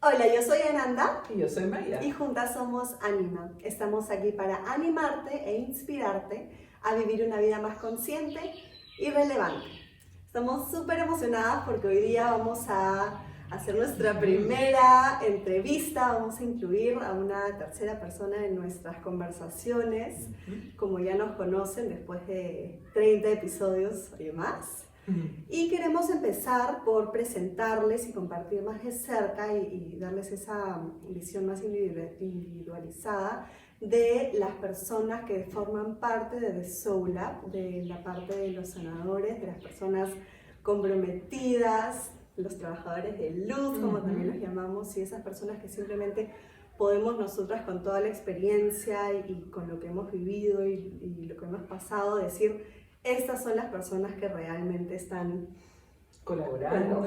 Hola, yo soy Ananda Y yo soy Maya. y juntas somos Anima. Estamos aquí para animarte e inspirarte a vivir una vida más consciente y relevante. Estamos súper emocionadas porque hoy día vamos a hacer nuestra primera entrevista. Vamos a incluir a una tercera persona en nuestras conversaciones, como ya nos conocen después de 30 episodios y más. Y queremos empezar por presentarles y compartir más de cerca y darles esa visión más individualizada de las personas que forman parte de The Soul Lab, de la parte de los sanadores, de las personas comprometidas, los trabajadores de luz, como también los llamamos, y esas personas que simplemente podemos nosotras con toda la experiencia y con lo que hemos vivido y lo que hemos pasado decir: estas son las personas que realmente están colaborando,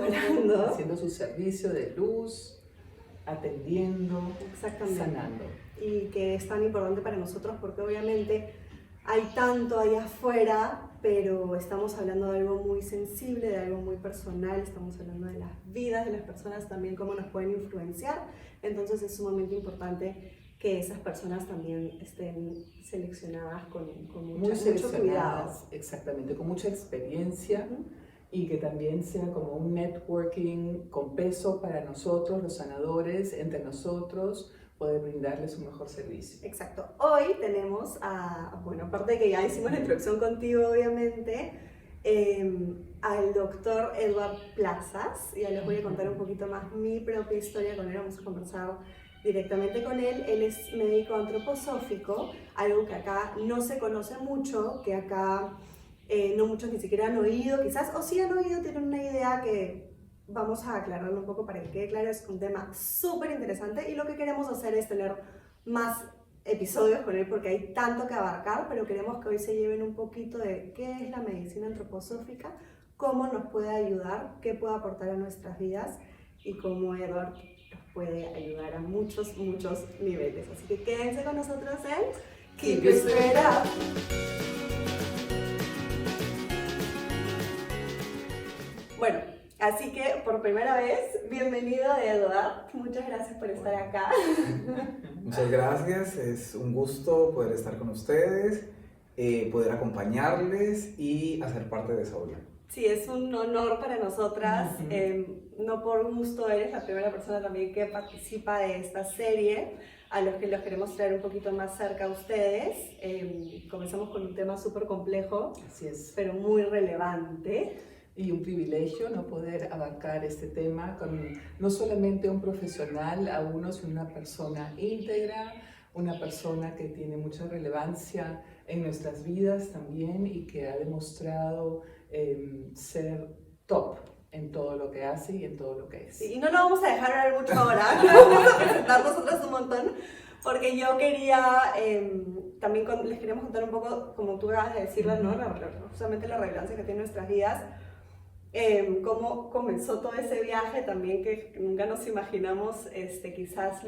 haciendo su servicio de luz, atendiendo, sanando. Y que es tan importante para nosotros porque obviamente hay tanto allá afuera, pero estamos hablando de algo muy sensible, de algo muy personal, estamos hablando de las vidas de las personas también, cómo nos pueden influenciar. Entonces es sumamente importante que esas personas también estén seleccionadas con mucho cuidado. Exactamente, con mucha experiencia y que también sea como un networking con peso para nosotros, los sanadores, entre nosotros, poder brindarles un mejor servicio. Exacto. Hoy tenemos aparte de que ya hicimos la introducción contigo, obviamente, al doctor Edward Plazas. Ya les voy a contar un poquito más mi propia historia con él, vamos a conversar directamente con él. Él es médico antroposófico, algo que acá no se conoce mucho, que acá no muchos ni siquiera han oído, quizás, o sí han oído, tienen una idea que vamos a aclararlo un poco para que quede claro. Es un tema súper interesante y lo que queremos hacer es tener más episodios con él porque hay tanto que abarcar, pero queremos que hoy se lleven un poquito de qué es la medicina antroposófica, cómo nos puede ayudar, qué puede aportar a nuestras vidas y cómo Edward nos puede ayudar a muchos niveles. Así que quédense con nosotros en Keep Your Spirit Up. Bueno, así que por primera vez, bienvenido Edward, muchas gracias por estar acá. Muchas gracias, es un gusto poder estar con ustedes, poder acompañarles y hacer parte de Soul Lab. Sí, es un honor para nosotras. No por gusto, eres la primera persona también que participa de esta serie, a los que los queremos traer un poquito más cerca a ustedes. Comenzamos con un tema súper complejo, así es, pero muy relevante. Y un privilegio no poder abarcar este tema con no solamente un profesional a uno, sino una persona íntegra, una persona que tiene mucha relevancia en nuestras vidas también y que ha demostrado ser top en todo lo que hace y en todo lo que es. Sí, y no lo vamos a dejar hablar mucho ahora, vamos a presentar nosotros un montón, porque yo quería, también les queríamos contar un poco, como tú acabas de decirlo, ¿no? Justamente la relevancia que tiene en nuestras vidas. Cómo comenzó todo ese viaje también que nunca nos imaginamos, quizás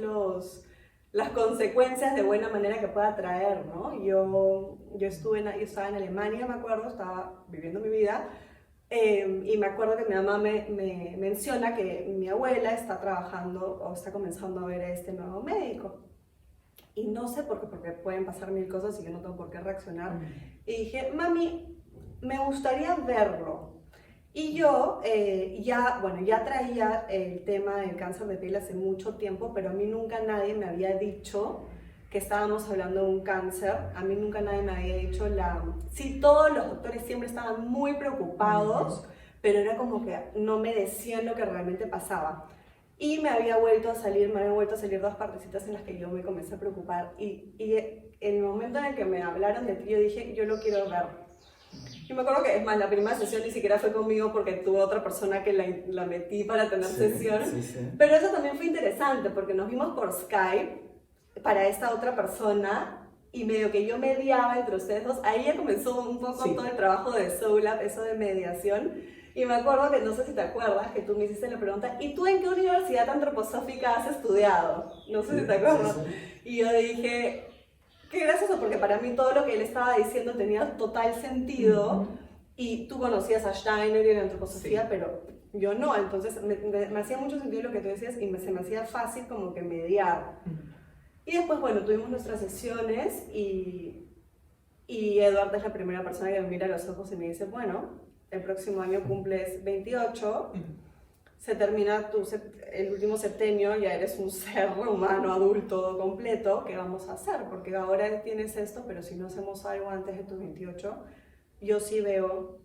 las consecuencias de buena manera que pueda traer, ¿no? Yo estaba en Alemania, me acuerdo, estaba viviendo mi vida, y me acuerdo que mi mamá me menciona que mi abuela está trabajando o está comenzando a ver a este nuevo médico. Y no sé por qué, porque pueden pasar mil cosas y yo no tengo por qué reaccionar. Y dije: mami, me gustaría verlo. Y yo ya traía el tema del cáncer de piel hace mucho tiempo, pero a mí nunca nadie me había dicho que estábamos hablando de un cáncer. A mí nunca nadie me había dicho Sí, todos los doctores siempre estaban muy preocupados, pero era como que no me decían lo que realmente pasaba. Y me habían vuelto a salir dos partecitas en las que yo me comencé a preocupar. Y en el momento en el que me hablaron de ti, yo dije: yo lo quiero ver. Yo me acuerdo que, es más, la primera sesión ni siquiera fue conmigo porque tuve otra persona que la metí para tener sesión. Sí. Pero eso también fue interesante porque nos vimos por Skype para esta otra persona y medio que yo mediaba entre ustedes dos. Ahí ya comenzó un poco todo el trabajo de Soul Lab, eso de mediación. Y me acuerdo que, no sé si te acuerdas, que tú me hiciste la pregunta: ¿y tú en qué universidad antroposófica has estudiado? No sé si te acuerdas. Y yo dije: qué gracioso, porque para mí todo lo que él estaba diciendo tenía total sentido y tú conocías a Steiner y la antroposofía, Sí. pero yo no, entonces me hacía mucho sentido lo que tú decías y se me hacía fácil como que mediar. Y después, bueno, tuvimos nuestras sesiones y Eduardo es la primera persona que me mira a los ojos y me dice, bueno, el próximo año cumples 28, se termina el último septenio, ya eres un ser humano adulto completo, ¿qué vamos a hacer? Porque ahora tienes esto, pero si no hacemos algo antes de tus 28, yo sí veo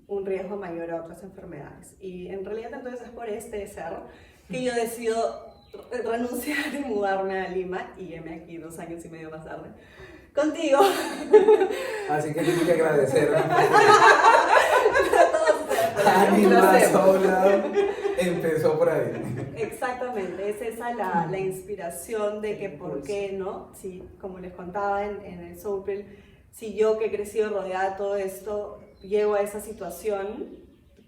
un riesgo mayor a otras enfermedades. Y en realidad entonces es por este ser que yo decido renunciar y mudarme a Lima, y heme aquí 2 años y medio más tarde, contigo. Así que tengo que agradecer a Todos ustedes. Ánima Sola. Empezó por ahí. Exactamente, es esa la inspiración de que por qué, ¿no? Si, como les contaba en el Soulpill, si yo que he crecido rodeada de todo esto, llego a esa situación,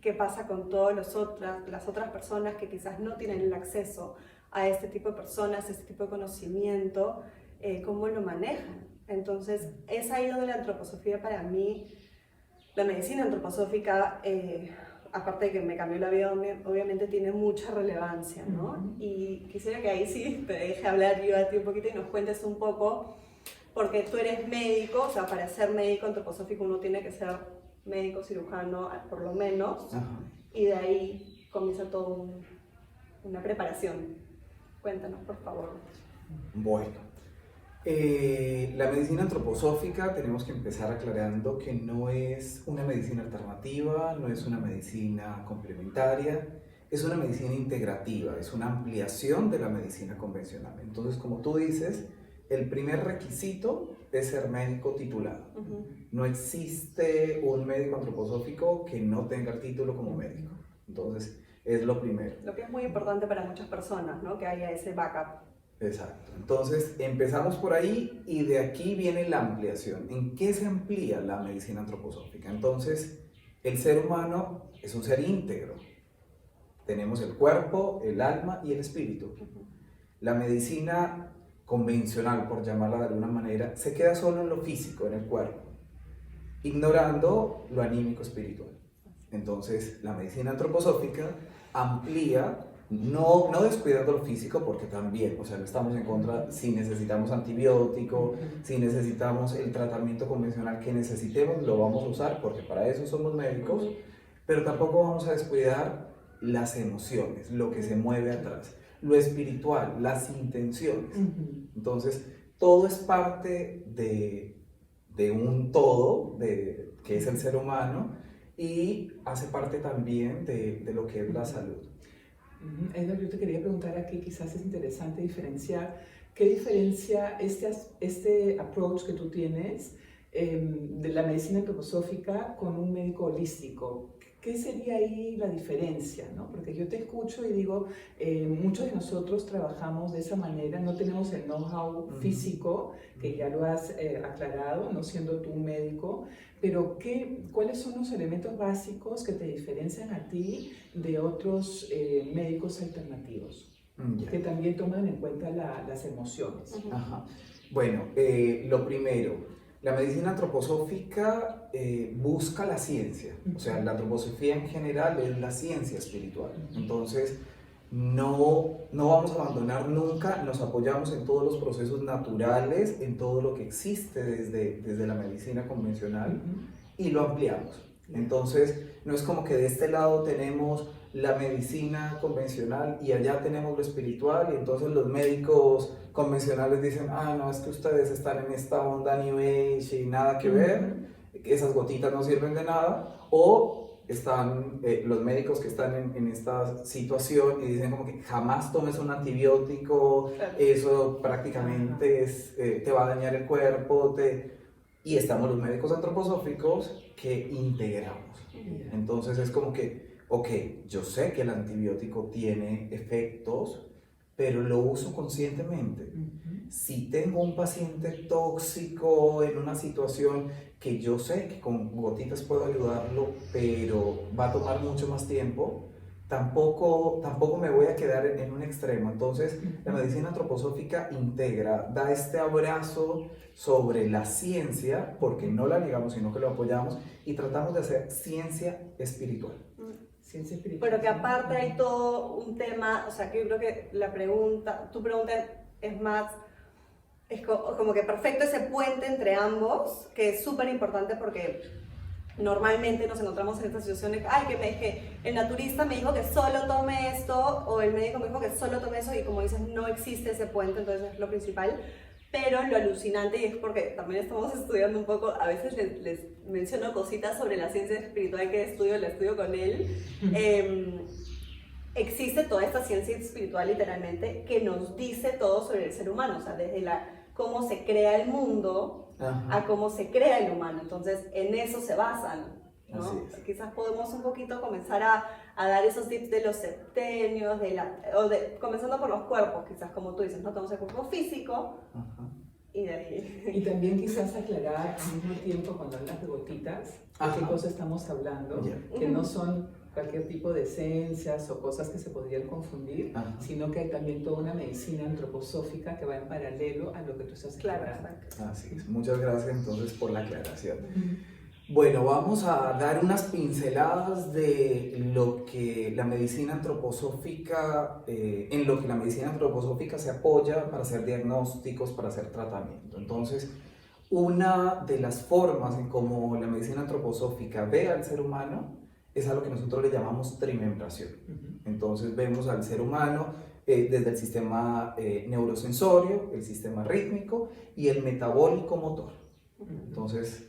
¿qué pasa con todas las otras personas que quizás no tienen el acceso a este tipo de personas, a este tipo de conocimiento? ¿Cómo lo manejan? Entonces, es ahí donde la antroposofía para mí, la medicina antroposófica, aparte de que me cambió la vida, obviamente tiene mucha relevancia, ¿no? Y quisiera que ahí sí te deje hablar yo a ti un poquito y nos cuentes un poco, porque tú eres médico, o sea, para ser médico antroposófico uno tiene que ser médico cirujano por lo menos, y de ahí comienza toda una preparación. Cuéntanos, por favor. Bueno. La medicina antroposófica tenemos que empezar aclarando que no es una medicina alternativa, no es una medicina complementaria, es una medicina integrativa, es una ampliación de la medicina convencional. Entonces, como tú dices, el primer requisito es ser médico titulado. No existe un médico antroposófico que no tenga el título como médico. Entonces, es lo primero. Lo que es muy importante para muchas personas, ¿no? Que haya ese backup. Exacto. Entonces, empezamos por ahí y de aquí viene la ampliación. ¿En qué se amplía la medicina antroposófica? Entonces, el ser humano es un ser íntegro. Tenemos el cuerpo, el alma y el espíritu. La medicina convencional, por llamarla de alguna manera, se queda solo en lo físico, en el cuerpo, ignorando lo anímico espiritual. Entonces, la medicina antroposófica amplía, no descuidando lo físico, porque también, o sea, no estamos en contra si necesitamos antibiótico, si necesitamos el tratamiento convencional que necesitemos, lo vamos a usar, porque para eso somos médicos, pero tampoco vamos a descuidar las emociones, lo que se mueve atrás, lo espiritual, las intenciones. Entonces, todo es parte de un todo, que es el ser humano, y hace parte también de lo que es la salud. Edgar, yo te quería preguntar aquí, quizás es interesante diferenciar, ¿qué diferencia este approach que tú tienes de la medicina antroposófica con un médico holístico? ¿Qué sería ahí la diferencia, ¿no? Porque yo te escucho y digo, muchos de nosotros trabajamos de esa manera, no tenemos el know-how físico, que ya lo has aclarado, no siendo tú un médico, pero ¿cuáles son los elementos básicos que te diferencian a ti de otros médicos alternativos? Que también toman en cuenta las emociones. Ajá. Bueno, lo primero, la medicina antroposófica busca la ciencia, o sea, la antroposofía en general es la ciencia espiritual. Entonces, no vamos a abandonar nunca, nos apoyamos en todos los procesos naturales, en todo lo que existe desde la medicina convencional y lo ampliamos. Entonces, no es como que de este lado tenemos la medicina convencional y allá tenemos lo espiritual, y entonces los médicos convencionales dicen, no, es que ustedes están en esta onda New Age y nada que ver, esas gotitas no sirven de nada, o están los médicos que están en esta situación y dicen como que jamás tomes un antibiótico, eso prácticamente te va a dañar el cuerpo, y estamos los médicos antroposóficos que integramos. Entonces es como que, ok, yo sé que el antibiótico tiene efectos, pero lo uso conscientemente. Si tengo un paciente tóxico en una situación que yo sé que con gotitas puedo ayudarlo, pero va a tomar mucho más tiempo, tampoco me voy a quedar en un extremo. Entonces, la medicina antroposófica integra, da este abrazo sobre la ciencia, porque no la negamos, sino que lo apoyamos, y tratamos de hacer ciencia espiritual. Ciencia espiritual. Pero que aparte hay todo un tema, o sea, que yo creo que tu pregunta es más, es como que perfecto ese puente entre ambos, que es súper importante porque normalmente nos encontramos en esta situación de que el naturista me dijo que solo tome esto, o el médico me dijo que solo tome eso, y como dices, no existe ese puente, entonces es lo principal. Pero lo alucinante, y es porque también estamos estudiando un poco, a veces les menciono cositas sobre la ciencia espiritual que la estudio con él. Existe toda esta ciencia espiritual literalmente que nos dice todo sobre el ser humano, o sea, desde cómo se crea el mundo a cómo se crea el humano. Entonces, en eso se basan, ¿no? Quizás podemos un poquito comenzar a dar esos tips de los septenios, comenzando por los cuerpos, quizás como tú dices, ¿no? Tenemos el cuerpo físico y de ahí. Y también quizás aclarar al mismo tiempo cuando hablas de gotitas, de qué cosa estamos hablando, que no son cualquier tipo de esencias o cosas que se podrían confundir, sino que hay también toda una medicina antroposófica que va en paralelo a lo que tú estás explicando. Así es. Muchas gracias entonces por la aclaración. Bueno, vamos a dar unas pinceladas de lo que la medicina antroposófica, en lo que la medicina antroposófica se apoya para hacer diagnósticos, para hacer tratamiento. Entonces, una de las formas en cómo la medicina antroposófica ve al ser humano es a lo que nosotros le llamamos trimembración. Entonces vemos al ser humano desde el sistema neurosensorio, el sistema rítmico y el metabólico motor. Entonces,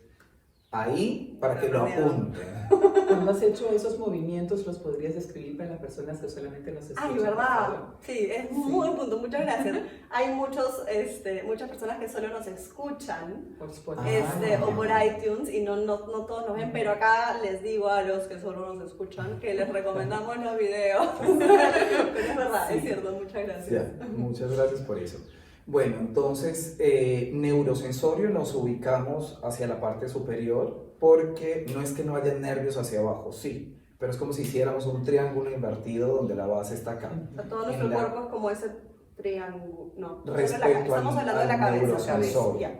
ahí, para que lo apunten. Cuando has hecho esos movimientos, ¿los podrías describir para las personas que solamente nos escuchan? Ay, ¿verdad? Sí, es un muy buen punto, muchas gracias. Hay muchas personas que solo nos escuchan por Spotify, o por iTunes, y no todos nos ven, pero acá les digo a los que solo nos escuchan que les recomendamos los videos. Pero es verdad, es cierto, muchas gracias. Sí, muchas gracias por eso. Bueno, entonces, neurosensorio nos ubicamos hacia la parte superior porque no es que no haya nervios hacia abajo, sí, pero es como si hiciéramos un triángulo invertido donde la base está acá. Todo nuestro cuerpo es como ese triángulo, no, estamos hablando de la cabeza.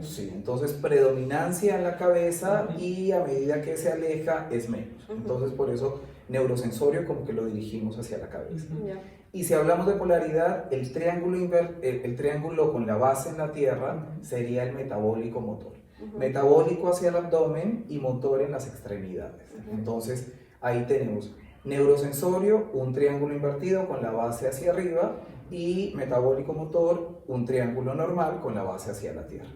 Sí, entonces predominancia en la cabeza y a medida que se aleja es menos. Entonces por eso neurosensorio como que lo dirigimos hacia la cabeza. Y si hablamos de polaridad, el triángulo con la base en la tierra sería el metabólico motor. Metabólico hacia el abdomen y motor en las extremidades. Entonces ahí tenemos neurosensorio, un triángulo invertido con la base hacia arriba, y metabólico motor, un triángulo normal con la base hacia la tierra.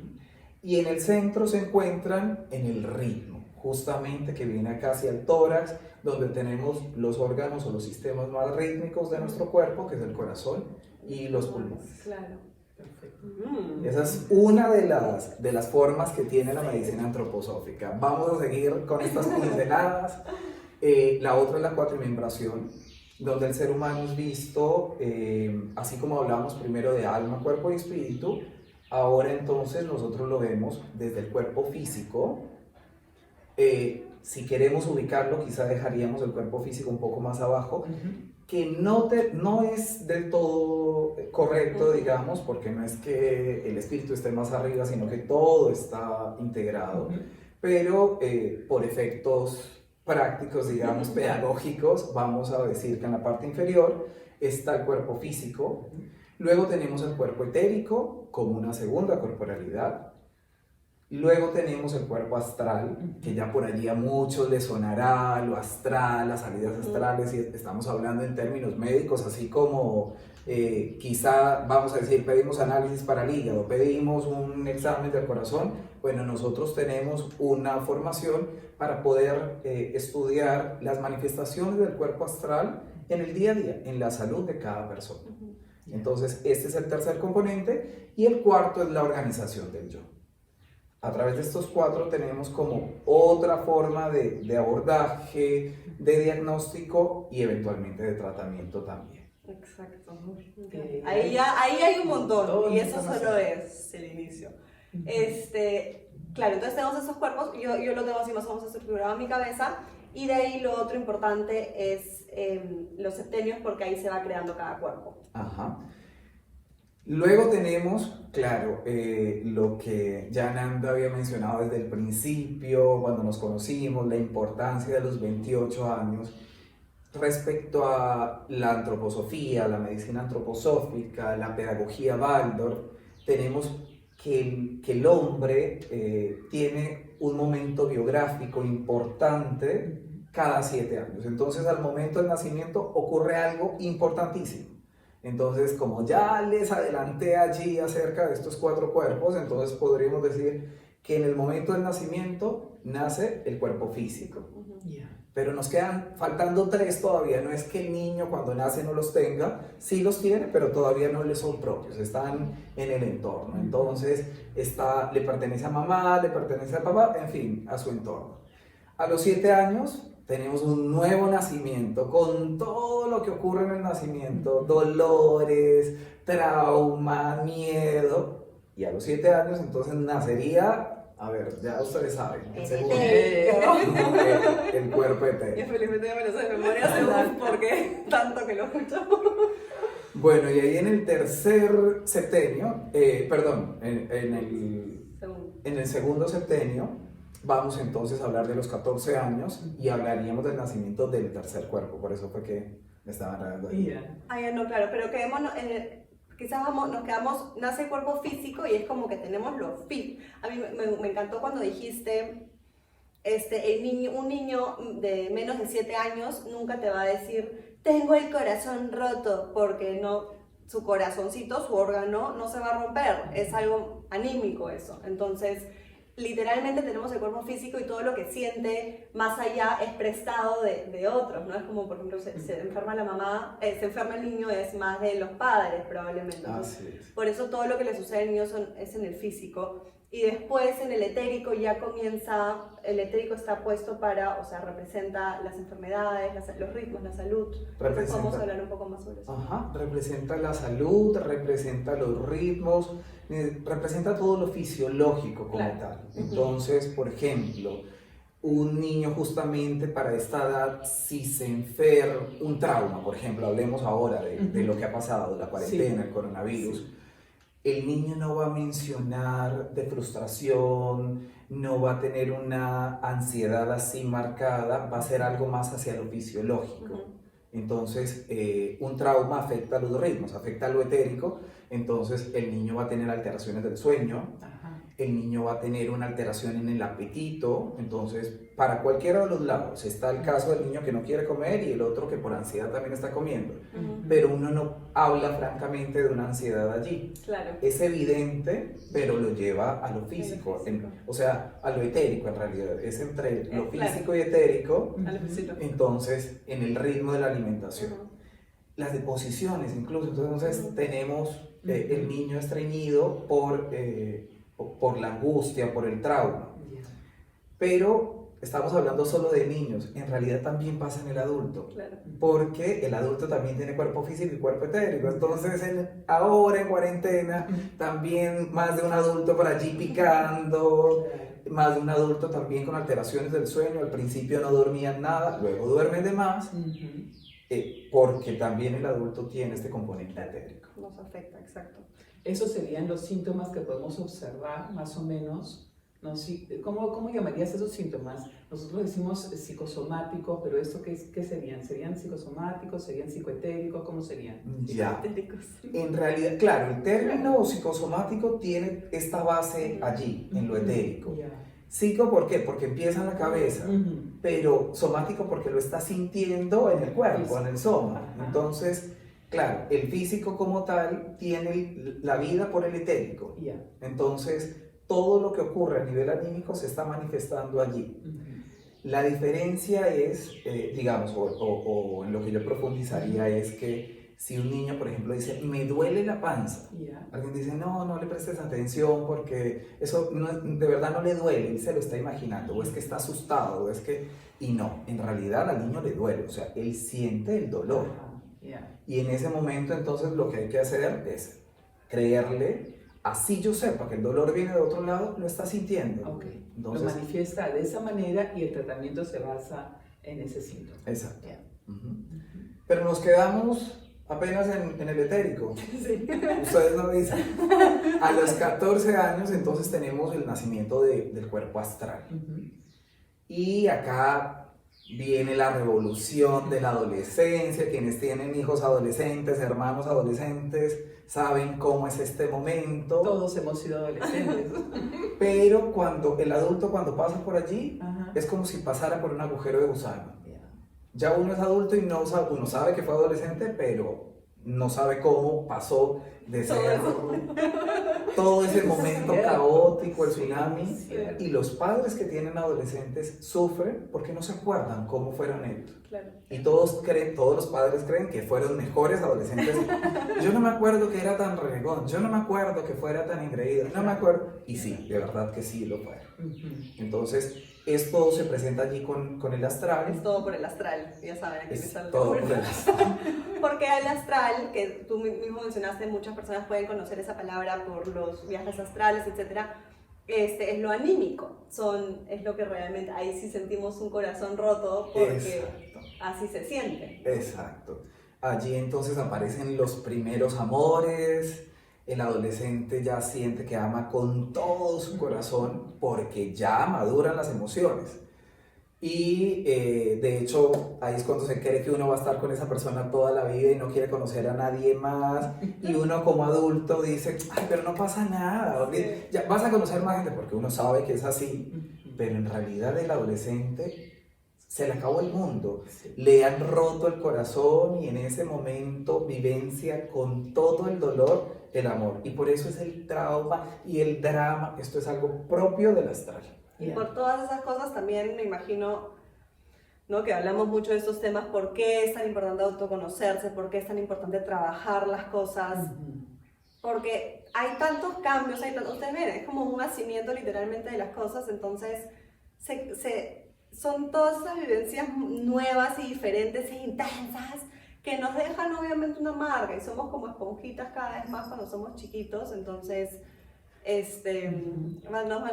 Y en el centro se encuentran en el ritmo, justamente que viene acá hacia el tórax, donde tenemos los órganos o los sistemas más rítmicos de nuestro cuerpo, que es el corazón y los pulmones. Claro. Perfecto. Esa es una de las formas que tiene la medicina antroposófica. Vamos a seguir con estas pinceladas. La otra es la cuatrimembración, donde el ser humano es visto, así como hablamos primero de alma, cuerpo y espíritu, ahora entonces nosotros lo vemos desde el cuerpo físico. Si queremos ubicarlo, quizá dejaríamos el cuerpo físico un poco más abajo, que no es del todo correcto, digamos, porque no es que el espíritu esté más arriba, sino que todo está integrado, pero por efectos prácticos, digamos, pedagógicos, vamos a decir que en la parte inferior está el cuerpo físico, luego tenemos el cuerpo etérico como una segunda corporalidad, luego tenemos el cuerpo astral, que ya por allí a muchos les sonará lo astral, las salidas astrales, y estamos hablando en términos médicos, así como quizá, vamos a decir, pedimos análisis para el hígado, pedimos un examen del corazón. Bueno, nosotros tenemos una formación para poder estudiar las manifestaciones del cuerpo astral en el día a día, en la salud de cada persona. Entonces, este es el tercer componente, y el cuarto es la organización del yo. A través de estos cuatro tenemos como otra forma de abordaje, de diagnóstico y eventualmente de tratamiento también. Exacto. Ahí hay un montón, y eso solo es el inicio. Claro, entonces tenemos esos cuerpos, yo lo tengo así más o menos estructurado en mi cabeza, Y de ahí lo otro importante es los septenios, porque ahí se va creando cada cuerpo. Ajá. Luego tenemos, claro, lo que ya Nanda había mencionado desde el principio, cuando nos conocimos, la importancia de los 28 años respecto a la antroposofía, la medicina antroposófica, la pedagogía Waldorf. Tenemos que el hombre tiene un momento biográfico importante cada 7 años. Entonces, al momento del nacimiento ocurre algo importantísimo. Entonces, como ya les adelanté allí acerca de estos 4 cuerpos, entonces podríamos decir que en el momento del nacimiento nace el cuerpo físico. Pero nos quedan faltando 3 todavía. No es que el niño cuando nace no los tenga, sí los tiene, pero todavía no le son propios, están en el entorno. Entonces, le pertenece a mamá, le pertenece a papá, en fin, a su entorno. A los 7 años tenemos un nuevo nacimiento, con todo lo que ocurre en el nacimiento, dolores, trauma, miedo. Y a los 7 años entonces nacería, a ver, ya ustedes saben, el cuerpo etérico. Y felizmente ya me lo sé de memoria, según porque tanto que lo escucho. Bueno, y ahí en el tercer septenio, perdón, en el segundo septenio, vamos entonces a hablar de los 14 años y hablaríamos del nacimiento del tercer cuerpo, por eso fue que me estaban hablando ahí. Ah, ya no, claro, pero quedémonos quizás nos quedamos, nace el cuerpo físico y es como que tenemos lo físico. A mí me encantó cuando dijiste, un niño de menos de 7 años nunca te va a decir, tengo el corazón roto, porque no, su corazoncito, su órgano, no se va a romper, es algo anímico eso. Entonces, literalmente tenemos el cuerpo físico y todo lo que siente más allá es prestado de otros, ¿no? Es como, por ejemplo, se enferma la mamá, se enferma el niño, es más de los padres probablemente. Entonces, por eso todo lo que le sucede al niño es en el físico. Y después en el etérico ya comienza, el etérico está puesto para, o sea, representa las enfermedades, los ritmos, la salud. Entonces vamos a hablar un poco más sobre eso. Ajá, representa la salud, representa los ritmos, representa todo lo fisiológico como tal. Entonces, por ejemplo, un niño justamente para esta edad, si se enferma, un trauma, por ejemplo, hablemos ahora de lo que ha pasado, la cuarentena, el coronavirus, el niño no va a mencionar de frustración, no va a tener una ansiedad así marcada, va a ser algo más hacia lo fisiológico. Entonces, un trauma afecta a los ritmos, afecta a lo etérico, entonces el niño va a tener alteraciones del sueño, el niño va a tener una alteración en el apetito, entonces para cualquiera de los lados está el caso del niño que no quiere comer y el otro que por ansiedad también está comiendo, pero uno no habla francamente de una ansiedad allí. Claro. Es evidente, pero lo lleva a lo físico, o sea, a lo etérico en realidad, es entre lo físico y etérico, entonces en el ritmo de la alimentación. Las deposiciones incluso, entonces tenemos el niño estreñido por la angustia, por el trauma. Pero estamos hablando solo de niños, en realidad también pasa en el adulto, porque el adulto también tiene cuerpo físico y cuerpo etérico. Entonces ahora en cuarentena también más de un adulto por allí picando, más de un adulto también con alteraciones del sueño. Al principio no dormían nada, luego duermen de más, porque también el adulto tiene este componente etérico. Nos afecta, exacto. Esos serían los síntomas que podemos observar, más o menos, ¿no? ¿Cómo llamarías esos síntomas? Nosotros decimos psicosomáticos, pero ¿esto qué serían? ¿Serían psicosomáticos? ¿Serían psicoetéricos? ¿Cómo serían? Ya. En realidad, claro, el término psicosomático tiene esta base allí, en lo etérico. Psico, ¿por qué? Porque empieza en la cabeza, pero somático porque lo está sintiendo en el cuerpo, en el soma. Entonces, claro, el físico como tal tiene la vida por el etérico. Entonces, todo lo que ocurre a nivel anímico se está manifestando allí. La diferencia es, digamos, o en lo que yo profundizaría es que si un niño, por ejemplo, dice, me duele la panza, alguien dice, no le prestes atención porque eso de verdad no le duele, él se lo está imaginando, o es que está asustado, o es que... Y no, en realidad al niño le duele, o sea, él siente el dolor. Y en ese momento entonces lo que hay que hacer es creerle, así yo sepa que el dolor viene de otro lado, lo está sintiendo. Entonces, lo manifiesta de esa manera y el tratamiento se basa en ese síntoma. Exacto. Yeah. Pero nos quedamos apenas en el etérico. Sí. Ustedes lo dicen. A los 14 años entonces tenemos el nacimiento del cuerpo astral. Y acá viene la revolución de la adolescencia. Quienes tienen hijos adolescentes, hermanos adolescentes, saben cómo es este momento. Todos hemos sido adolescentes. Pero cuando el adulto cuando pasa por allí, Ajá. es como si pasara por un agujero de gusano. Yeah. Ya uno es adulto y no sabe, uno sabe que fue adolescente, pero no sabe cómo pasó de ser todo ese momento caótico, el tsunami. Cierto. Y los padres que tienen adolescentes sufren porque no se acuerdan cómo fueron ellos. Claro. Y todos los padres creen que fueron mejores adolescentes. Yo no me acuerdo que era tan renegón, yo no me acuerdo que fuera tan ingreído, no me acuerdo. Y sí, de verdad que sí lo fueron. Entonces, esto se presenta allí con el astral. Es todo por el astral, ya saben, aquí Es empieza el todo por el astral. Porque el astral, que tú mismo mencionaste, muchas personas pueden conocer esa palabra por los viajes astrales, etc. Es lo anímico, es lo que realmente, ahí sí sentimos un corazón roto porque Exacto. así se siente. Exacto. Allí entonces aparecen los primeros amores, el adolescente ya siente que ama con todo su corazón porque ya maduran las emociones. Y de hecho ahí es cuando se cree que uno va a estar con esa persona toda la vida y no quiere conocer a nadie más, y uno como adulto dice, ay, pero no pasa nada, ya vas a conocer más gente, porque uno sabe que es así, pero en realidad el adolescente se le acabó el mundo, le han roto el corazón y en ese momento vivencia con todo el dolor el amor, y por eso es el trauma y el drama. Esto es algo propio del astral. Y por todas esas cosas también me imagino, ¿no?, que hablamos mucho de estos temas, por qué es tan importante autoconocerse, por qué es tan importante trabajar las cosas, porque hay tantos cambios, ustedes ven, es como un nacimiento literalmente de las cosas, entonces son todas esas vivencias nuevas y diferentes e intensas que nos dejan obviamente una marca y somos como esponjitas cada vez más cuando somos chiquitos, entonces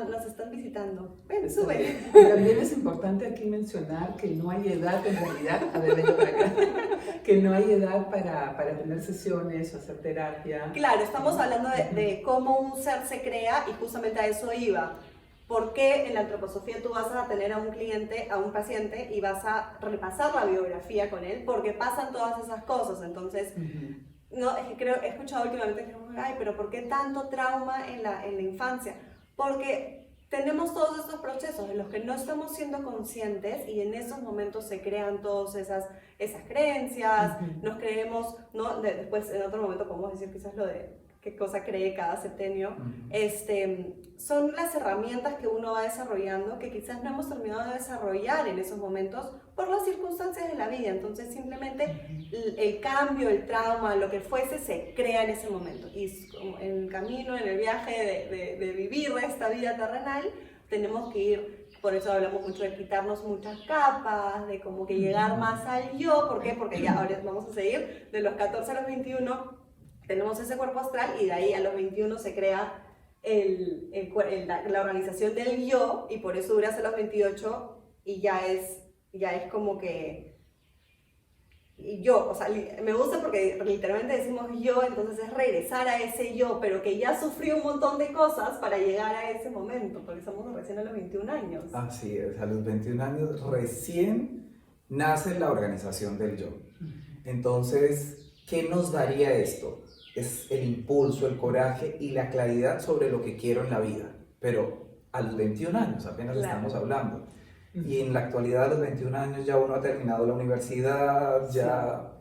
nos están visitando. Ven, sube. También es importante aquí mencionar que no hay edad en realidad, a ver, vengo para acá, que no hay edad para tener sesiones o hacer terapia. Claro, estamos hablando de cómo un ser se crea y justamente a eso iba. ¿Por qué en la antroposofía tú vas a tener a un cliente, a un paciente y vas a repasar la biografía con él? Porque pasan todas esas cosas, entonces... No, es que he escuchado últimamente que ay, pero ¿por qué tanto trauma en la infancia? Porque tenemos todos estos procesos de los que no estamos siendo conscientes y en esos momentos se crean todas esas creencias, nos creemos, ¿no? Después en otro momento podemos decir quizás lo de qué cosa cree cada septenio, son las herramientas que uno va desarrollando que quizás no hemos terminado de desarrollar en esos momentos por las circunstancias de la vida, entonces simplemente el cambio, el trauma, lo que fuese se crea en ese momento y en el camino, en el viaje de vivir esta vida terrenal, tenemos que ir, por eso hablamos mucho de quitarnos muchas capas, de como que llegar más al yo. ¿Por qué? Porque ya ahora vamos a seguir, de los 14 a los 21 tenemos ese cuerpo astral y de ahí a los 21 se crea la organización del yo y por eso dura hasta los 28 y ya es como que yo, o sea, me gusta porque literalmente decimos yo, entonces es regresar a ese yo, pero que ya sufrió un montón de cosas para llegar a ese momento, porque estamos recién a los 21 años. Así es, a los 21 años recién nace la organización del yo. Entonces, ¿qué nos daría esto? Es el impulso, el coraje y la claridad sobre lo que quiero en la vida, pero a los 21 años apenas estamos hablando. Y en la actualidad a los 21 años ya uno ha terminado la universidad, ya...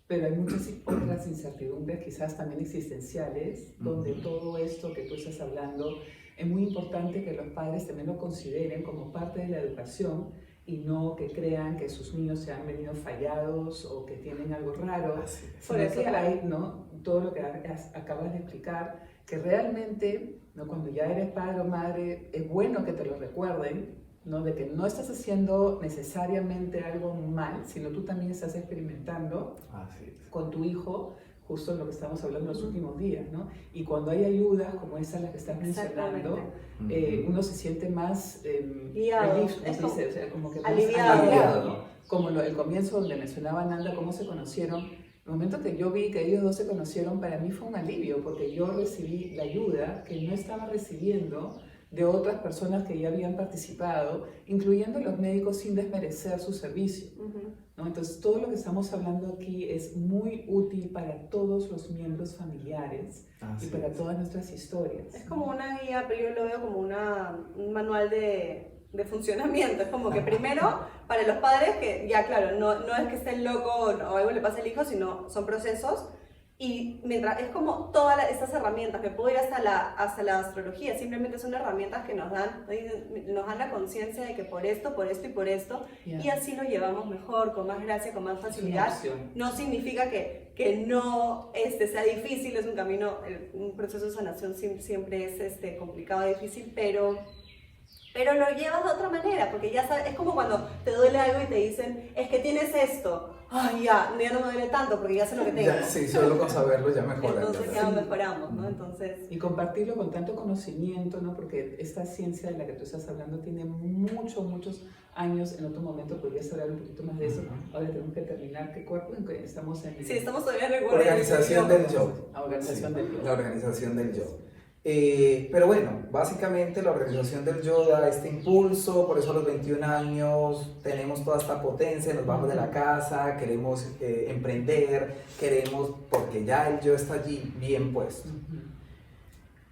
Pero hay muchas otras incertidumbres, quizás también existenciales, donde todo esto que tú estás hablando es muy importante que los padres también lo consideren como parte de la educación y no que crean que sus niños se han venido fallados o que tienen algo raro. Por eso que hay, ¿no?, todo lo que acabas de explicar, que realmente, ¿no?, cuando ya eres padre o madre, es bueno que te lo recuerden, ¿no?, de que no estás haciendo necesariamente algo mal, sino tú también estás experimentando con tu hijo justo lo que estamos hablando en los últimos días, ¿no? Y cuando hay ayudas como esas las que estás mencionando, uno se siente más guiado, o sea, como que más aliviado. ¿no? Como el comienzo donde mencionaba Nanda cómo se conocieron. El momento que yo vi que ellos dos se conocieron, para mí fue un alivio, porque yo recibí la ayuda que no estaba recibiendo de otras personas que ya habían participado, incluyendo los médicos, sin desmerecer su servicio, ¿no? Entonces, todo lo que estamos hablando aquí es muy útil para todos los miembros familiares y para todas nuestras historias. Es como una guía, pero yo lo veo como un manual de funcionamiento. Es como que primero, para los padres, que ya claro, no es que estén locos o algo le pase al hijo, sino son procesos. Y mientras es como todas estas herramientas que puedo ir hasta la astrología, simplemente son herramientas que nos dan la conciencia de que por esto y por esto, y así lo llevamos mejor, con más gracia, con más facilidad. No significa que no sea difícil, es un camino, un proceso de sanación siempre es complicado y difícil, pero lo llevas de otra manera, porque ya sabes, es como cuando te duele algo y te dicen, es que tienes esto. Ay, ya no me duele tanto porque ya sé lo que tengo. Sí, solo con saberlo ya mejora. Entonces ya mejoramos, ¿no? Entonces... Y compartirlo con tanto conocimiento, ¿no? Porque esta ciencia de la que tú estás hablando tiene muchos años. En otro momento podrías hablar un poquito más de eso. Ahora tenemos que terminar. ¿Qué cuerpo estamos en? Sí, estamos todavía en el Organización del yo. Organización del yo. La organización del yo. Pero bueno, básicamente la organización del yo da este impulso, por eso a los 21 años tenemos toda esta potencia, nos vamos de la casa, queremos emprender, porque ya el yo está allí bien puesto.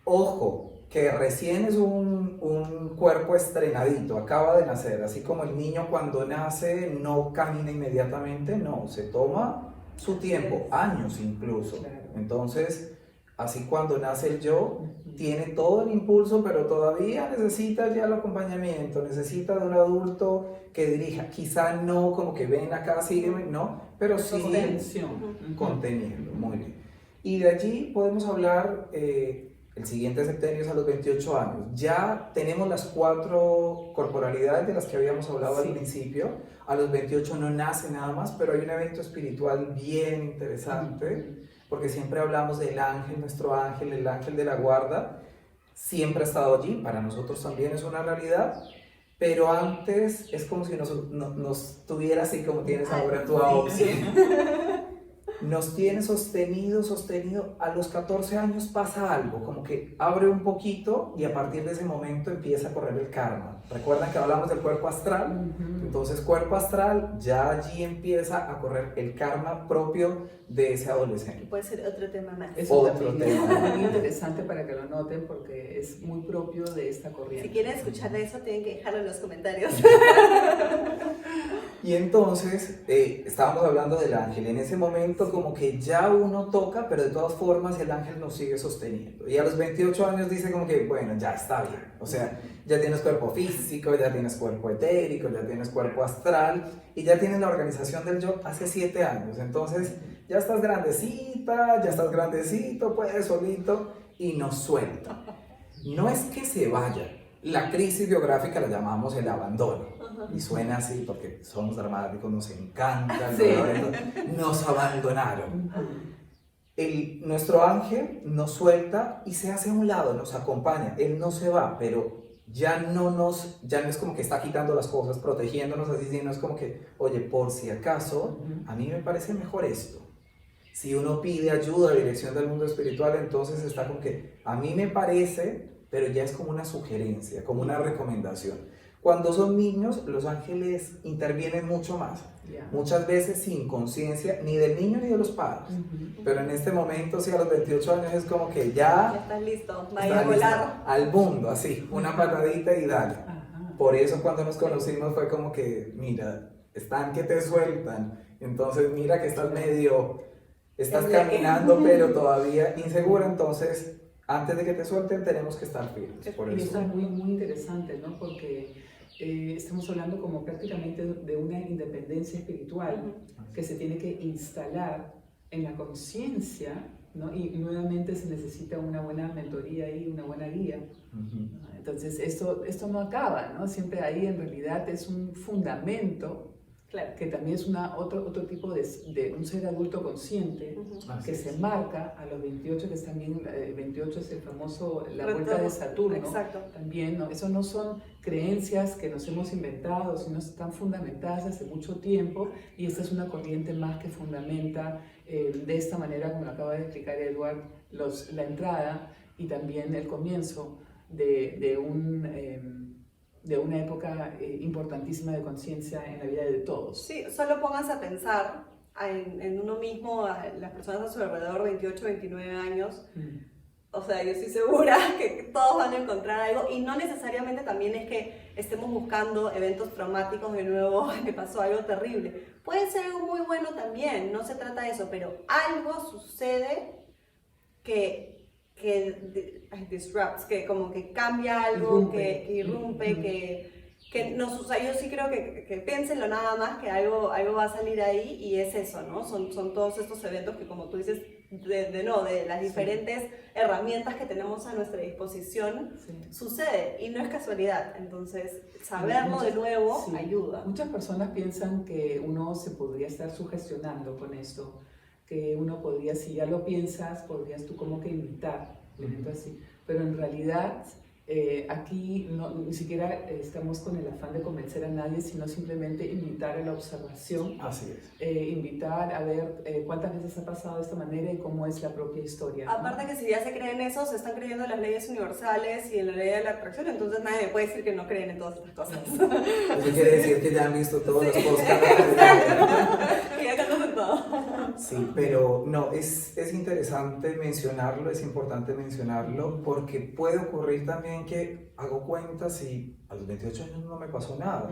Ojo, que recién es un cuerpo estrenadito, acaba de nacer, así como el niño cuando nace no camina inmediatamente, no, se toma su tiempo, años incluso. Entonces, así cuando nace el yo, tiene todo el impulso, pero todavía necesita ya el acompañamiento, necesita de un adulto que dirija, quizá no como que ven acá, sígueme, no, pero sí conteniendo, muy bien. Y de allí podemos hablar, el siguiente septenio es a los 28 años, ya tenemos las 4 corporalidades de las que habíamos hablado al principio, a los 28 no nace nada más, pero hay un evento espiritual bien interesante, porque siempre hablamos del ángel, nuestro ángel, el ángel de la guarda, siempre ha estado allí, para nosotros también es una realidad, pero antes es como si nos tuviera así como tienes ahora tu opción. Nos tiene sostenido, a los 14 años pasa algo, como que abre un poquito y a partir de ese momento empieza a correr el karma. ¿Recuerdan que hablamos del cuerpo astral? Entonces cuerpo astral, ya allí empieza a correr el karma propio de ese adolescente. Puede ser otro tema más. Es otro tema muy interesante para que lo noten porque es muy propio de esta corriente. Si quieren escuchar de eso, tienen que dejarlo en los comentarios. Y entonces estábamos hablando del ángel. En ese momento como que ya uno toca, pero de todas formas el ángel nos sigue sosteniendo. Y a los 28 años dice como que, bueno, ya está bien. O sea, ya tienes cuerpo físico, ya tienes cuerpo etérico, ya tienes cuerpo astral y ya tienes la organización del yo hace 7 años. Entonces ya estás grandecita, ya estás grandecito, puedes solito y nos suelta. No es que se vaya. La crisis biográfica la llamamos el abandono. Y suena así porque somos dramáticos, nos encanta, nos abandonaron. Nuestro ángel nos suelta y se hace a un lado, nos acompaña. Él no se va, pero ya no es como que está quitando las cosas, protegiéndonos así, sino es como que, oye, por si acaso, a mí me parece mejor esto. Si uno pide ayuda, dirección del mundo espiritual, entonces está como que, a mí me parece, pero ya es como una sugerencia, como una recomendación. Cuando son niños, los ángeles intervienen mucho más, muchas veces sin conciencia ni del niño ni de los padres. Pero en este momento, sí, a los 28 años es como que ya estás listo, vaya a volar al mundo, así, una patadita y dale. Por eso cuando nos conocimos fue como que, mira, están que te sueltan, entonces mira que estás caminando pero todavía insegura, entonces antes de que te suelten tenemos que estar firmes. Por y eso eso es muy interesante, ¿no? Porque estamos hablando como prácticamente de una independencia espiritual que se tiene que instalar en la conciencia, ¿no? Y nuevamente se necesita una buena mentoría y una buena guía. Entonces esto no acaba, ¿no? Siempre ahí en realidad es un fundamento Claro. que también es otro tipo de un ser adulto consciente, que se marca a los 28, que es también, 28 es el famoso, la vuelta de Saturno. Exacto. También, ¿no? Eso no son creencias que nos hemos inventado, sino están fundamentadas hace mucho tiempo, y esta es una corriente más que fundamenta de esta manera, como lo acaba de explicar Edward, la entrada y también el comienzo de una época importantísima de conciencia en la vida de todos. Sí, solo pónganse a pensar en uno mismo, a las personas a su alrededor, 28, 29 años. O sea, yo estoy segura que todos van a encontrar algo, y no necesariamente también es que estemos buscando eventos traumáticos de nuevo, me pasó algo terrible. Puede ser algo muy bueno también, no se trata de eso, pero algo sucede que disrupts, que como que cambia algo, que irrumpe, que nos, o sea, yo sí creo que piénsenlo nada más, que algo va a salir ahí, y es eso, ¿no? Son todos estos eventos que, como tú dices, de las diferentes herramientas que tenemos a nuestra disposición, sucede, y no es casualidad. Entonces, saberlo de nuevo ayuda. Muchas personas piensan que uno se podría estar sugestionando con esto, que uno podría, si ya lo piensas, podrías tú como que imitar, así. Pero en realidad aquí ni siquiera estamos con el afán de convencer a nadie, sino simplemente invitar a la observación. Así es. Invitar a ver cuántas veces ha pasado de esta manera y cómo es la propia historia, ¿no? Aparte que si ya se creen eso, se están creyendo en las leyes universales y en la ley de la atracción, entonces nadie me puede decir que no creen en todas estas cosas. Eso quiere decir que ya han visto todos los podcasts. Que ya conocen todo. Sí, pero no, es interesante mencionarlo, es importante mencionarlo, porque puede ocurrir también que hago cuentas y a los 28 años no me pasó nada.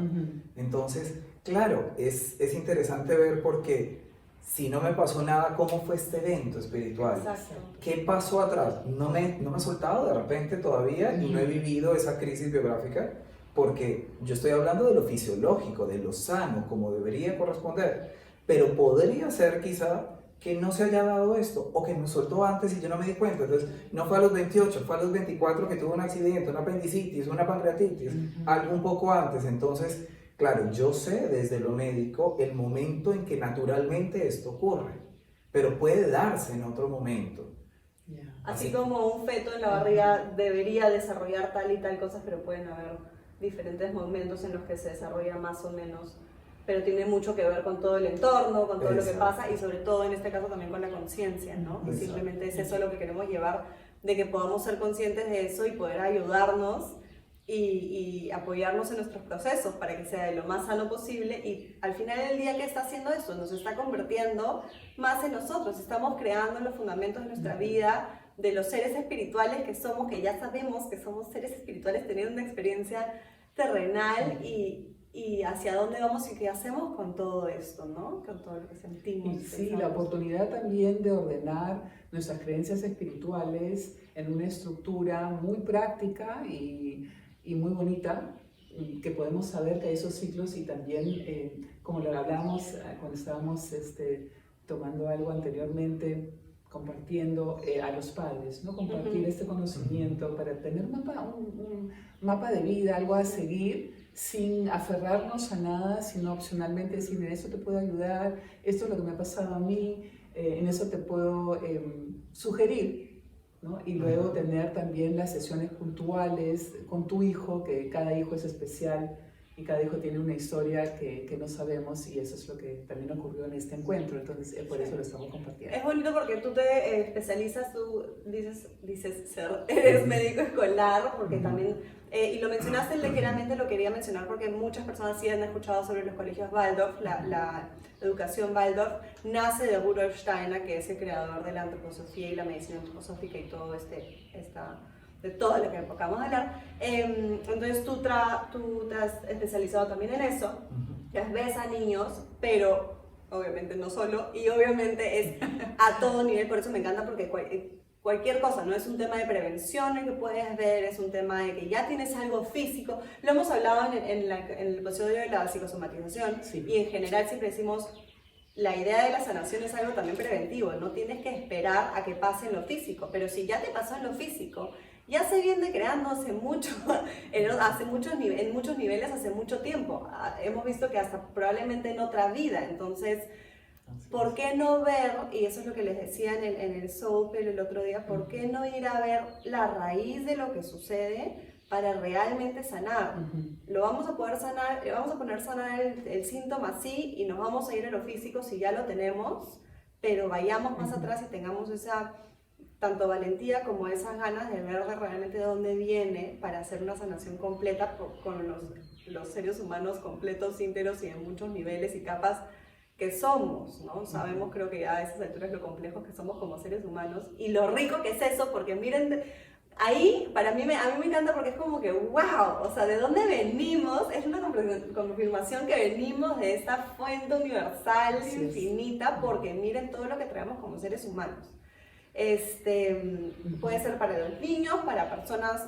Entonces, claro, es interesante ver, porque si no me pasó nada, ¿cómo fue este evento espiritual? Exacto. ¿Qué pasó atrás? No me he soltado de repente todavía y no he vivido esa crisis biográfica, porque yo estoy hablando de lo fisiológico, de lo sano, como debería corresponder. Pero podría ser quizá que no se haya dado esto, o que me soltó antes y yo no me di cuenta. Entonces, no fue a los 28, fue a los 24 que tuvo un accidente, una apendicitis, una pancreatitis, algo un poco antes. Entonces, claro, yo sé desde lo médico el momento en que naturalmente esto ocurre, pero puede darse en otro momento. Así como un feto en la barriga debería desarrollar tal y tal cosas, pero pueden haber diferentes momentos en los que se desarrolla más o menos, pero tiene mucho que ver con todo el entorno, con todo lo que pasa, y sobre todo en este caso también con la conciencia, ¿no? Y simplemente es eso lo que queremos llevar, de que podamos ser conscientes de eso y poder ayudarnos y apoyarnos en nuestros procesos para que sea de lo más sano posible. Y al final del día, ¿qué está haciendo eso? Nos está convirtiendo más en nosotros, estamos creando los fundamentos de nuestra vida, de los seres espirituales que somos, que ya sabemos que somos seres espirituales teniendo una experiencia terrenal, y hacia dónde vamos y qué hacemos con todo esto, ¿no? Con todo lo que sentimos. Y sí, la oportunidad también de ordenar nuestras creencias espirituales en una estructura muy práctica y muy bonita, que podemos saber que hay esos ciclos, y también, como lo hablábamos cuando estábamos tomando algo anteriormente, compartiendo a los padres, ¿no? Compartir este conocimiento para tener un mapa de vida, algo a seguir, sin aferrarnos a nada, sino opcionalmente decir, mira, esto te puede ayudar, esto es lo que me ha pasado a mí, en eso te puedo sugerir, ¿no? Y luego tener también las sesiones puntuales con tu hijo, que cada hijo es especial y cada hijo tiene una historia que no sabemos, y eso es lo que también ocurrió en este encuentro. Entonces por eso lo estamos compartiendo. Es bonito porque tú te especializas, tú dices eres médico escolar, porque también, y lo mencionaste ligeramente, lo quería mencionar porque muchas personas sí han escuchado sobre los colegios Waldorf. La educación Waldorf nace de Rudolf Steiner, que es el creador de la antroposofía y la medicina antroposófica y todo de todo lo que acabamos de hablar. Entonces tú te has especializado también en eso, ves a niños, pero obviamente no solo, y obviamente es a todo nivel. Por eso me encanta, porque cualquier cosa, no es un tema de prevención el que puedes ver, es un tema de que ya tienes algo físico. Lo hemos hablado en el episodio de la psicosomatización, y en general siempre decimos, la idea de la sanación es algo también preventivo, no tienes que esperar a que pase en lo físico, pero si ya te pasó en lo físico, ya se viene creando hace mucho, en muchos niveles hace mucho tiempo. Hemos visto que hasta probablemente en otra vida. Entonces, ¿por qué no ver, y eso es lo que les decía en el Soulful el otro día, ¿por qué no ir a ver la raíz de lo que sucede para realmente sanar? Lo vamos a poder sanar, le vamos a poner sanar el síntoma, sí, y nos vamos a ir a lo físico si ya lo tenemos, pero vayamos más atrás y tengamos esa tanto valentía como esas ganas de ver realmente de dónde viene para hacer una sanación completa con los seres humanos completos, íntegros y en muchos niveles y capas que somos, ¿no? Sabemos, creo que ya a esas alturas lo complejos que somos como seres humanos y lo rico que es eso, porque miren, ahí a mí me encanta porque es como que wow, o sea, ¿de dónde venimos? Es una confirmación que venimos de esta fuente universal, infinita, porque miren todo lo que traemos como seres humanos. Puede ser para los niños, para personas,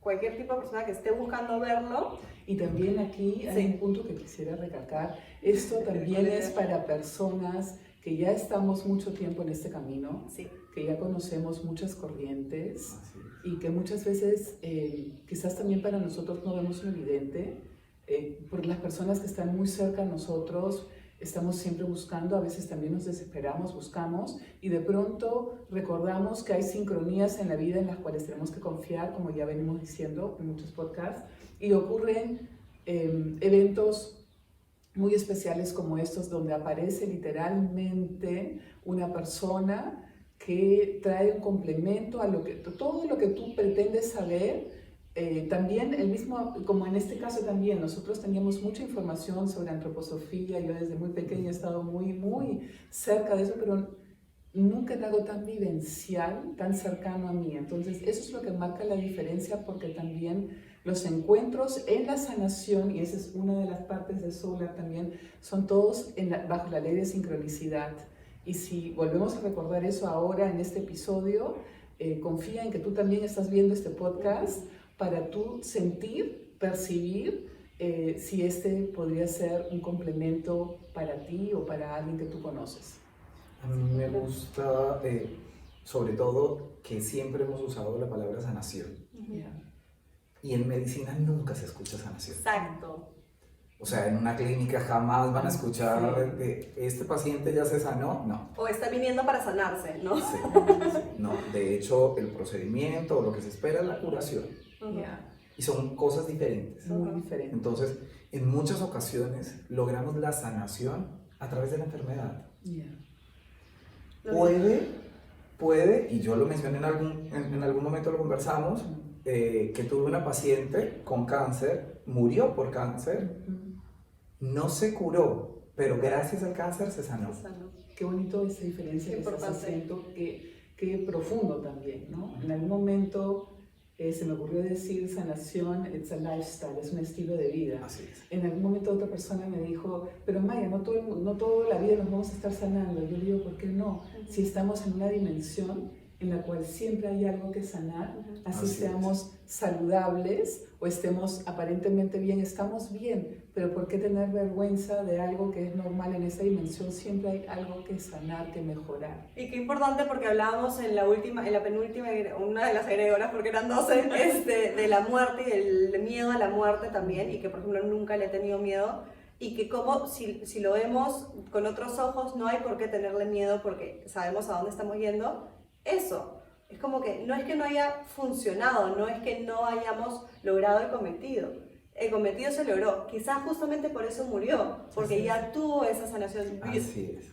cualquier tipo de persona que esté buscando verlo. Y también aquí hay un punto que quisiera recalcar. Esto también es para personas que ya estamos mucho tiempo en este camino, que ya conocemos muchas corrientes y que muchas veces quizás también para nosotros no vemos un evidente, por las personas que están muy cerca de nosotros. Estamos siempre buscando, a veces también nos desesperamos, buscamos y de pronto recordamos que hay sincronías en la vida en las cuales tenemos que confiar, como ya venimos diciendo en muchos podcasts, y ocurren eventos muy especiales como estos donde aparece literalmente una persona que trae un complemento a todo lo que tú pretendes saber. También el mismo, como en este caso también, nosotros teníamos mucha información sobre antroposofía, yo desde muy pequeña he estado muy cerca de eso, pero nunca era algo tan vivencial, tan cercano a mí. Entonces eso es lo que marca la diferencia, porque también los encuentros en la sanación, y esa es una de las partes de Solar también, son todos bajo la ley de sincronicidad. Y si volvemos a recordar eso ahora en este episodio, confía en que tú también estás viendo este podcast para tú sentir, percibir si este podría ser un complemento para ti o para alguien que tú conoces. A mí me gusta, sobre todo, que siempre hemos usado la palabra sanación. Y en medicina nunca se escucha sanación. Exacto. O sea, en una clínica jamás van a escuchar que este paciente ya se sanó, no. O está viniendo para sanarse, ¿no? Sí. No, de hecho, el procedimiento o lo que se espera es la curación. Y son cosas diferentes. Muy diferentes. Entonces, en muchas ocasiones logramos la sanación a través de la enfermedad. Puede, y yo lo mencioné en algún momento, lo conversamos, que tuve una paciente con cáncer, murió por cáncer, no se curó, pero gracias al cáncer se sanó. Qué bonito esa diferencia que estás haciendo, qué profundo también, ¿no? En algún momento se me ocurrió decir sanación, it's a lifestyle, es un estilo de vida. Así es. En algún momento otra persona me dijo, pero Maya, no toda la vida nos vamos a estar sanando. Yo digo, ¿por qué no? Si estamos en una dimensión en la cual siempre hay algo que sanar, así seamos saludables o estemos aparentemente bien, estamos bien, pero ¿por qué tener vergüenza de algo que es normal en esa dimensión? Siempre hay algo que sanar, que mejorar. Y qué importante, porque hablábamos en la penúltima, una de las agregadoras, porque eran 12, de la muerte y del miedo a la muerte también, y que por ejemplo nunca le he tenido miedo, y que como si lo vemos con otros ojos, no hay por qué tenerle miedo porque sabemos a dónde estamos yendo. Eso, es como que no es que no haya funcionado, no es que no hayamos logrado el cometido se logró, quizás justamente por eso murió, porque ya tuvo esa sanación,